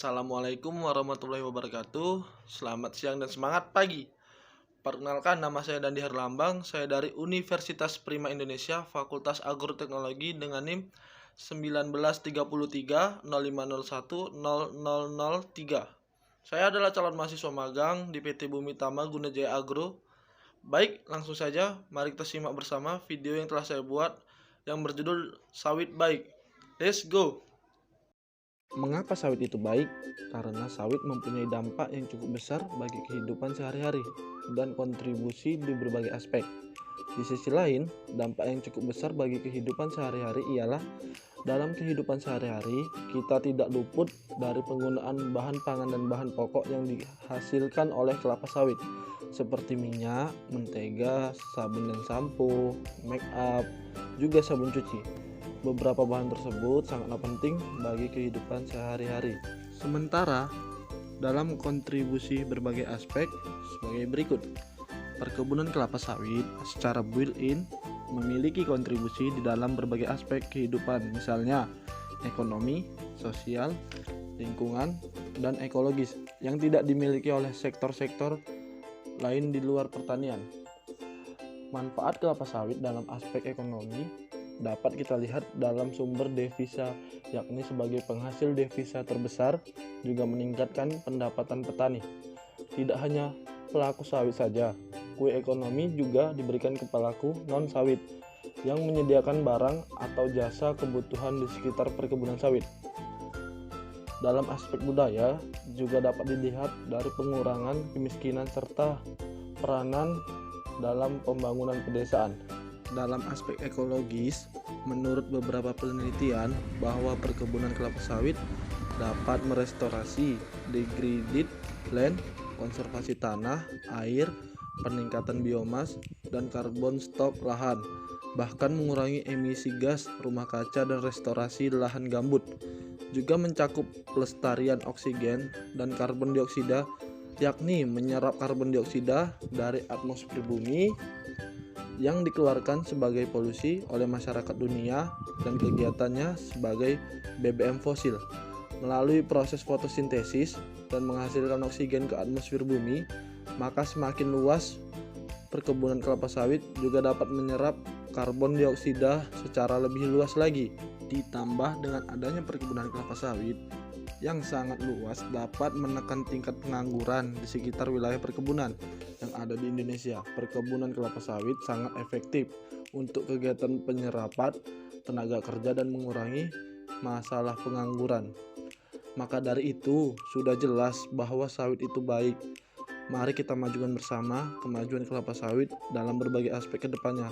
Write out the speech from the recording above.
Assalamualaikum warahmatullahi wabarakatuh. Selamat siang dan semangat pagi. Perkenalkan, nama saya Dandi Herlambang. Saya dari Universitas Prima Indonesia, Fakultas Agroteknologi dengan NIM 193305010003. Saya adalah calon mahasiswa magang di PT Bumi Tama Guna Jaya Agro. Baik, langsung saja mari kita simak bersama video yang telah saya buat yang berjudul Sawit Baik. Let's go! Mengapa sawit itu baik? Karena sawit mempunyai dampak yang cukup besar bagi kehidupan sehari-hari dan kontribusi di berbagai aspek. Di sisi lain, dampak yang cukup besar bagi kehidupan sehari-hari ialah dalam kehidupan sehari-hari kita tidak luput dari penggunaan bahan pangan dan bahan pokok yang dihasilkan oleh kelapa sawit seperti minyak, mentega, sabun dan sampo, make up, juga sabun cuci. Beberapa bahan tersebut sangatlah penting bagi kehidupan sehari-hari. Sementara dalam kontribusi berbagai aspek sebagai berikut. Perkebunan kelapa sawit secara built-in memiliki kontribusi di dalam berbagai aspek kehidupan, misalnya ekonomi, sosial, lingkungan, dan ekologis yang tidak dimiliki oleh sektor-sektor lain di luar pertanian. Manfaat kelapa sawit dalam aspek ekonomi dapat kita lihat dalam sumber devisa, yakni sebagai penghasil devisa terbesar, juga meningkatkan pendapatan petani. Tidak hanya pelaku sawit saja, kue ekonomi juga diberikan ke pelaku non-sawit yang menyediakan barang atau jasa kebutuhan di sekitar perkebunan sawit. Dalam aspek budaya juga dapat dilihat dari pengurangan kemiskinan serta peranan dalam pembangunan pedesaan. Dalam aspek ekologis, menurut beberapa penelitian bahwa perkebunan kelapa sawit dapat merestorasi degraded land, konservasi tanah, air, peningkatan biomas, dan karbon stok lahan, bahkan mengurangi emisi gas rumah kaca dan restorasi lahan gambut. Juga mencakup pelestarian oksigen dan karbon dioksida, yakni menyerap karbon dioksida dari atmosfer bumi yang dikeluarkan sebagai polusi oleh masyarakat dunia dan kegiatannya sebagai BBM fosil melalui proses fotosintesis dan menghasilkan oksigen ke atmosfer bumi. Maka semakin luas perkebunan kelapa sawit juga dapat menyerap karbon dioksida secara lebih luas lagi. Ditambah dengan adanya perkebunan kelapa sawit yang sangat luas dapat menekan tingkat pengangguran di sekitar wilayah perkebunan yang ada di Indonesia. Perkebunan kelapa sawit sangat efektif untuk kegiatan penyerapan tenaga kerja dan mengurangi masalah pengangguran. Maka dari itu sudah jelas bahwa sawit itu baik. Mari kita majukan bersama kemajuan kelapa sawit dalam berbagai aspek ke depannya.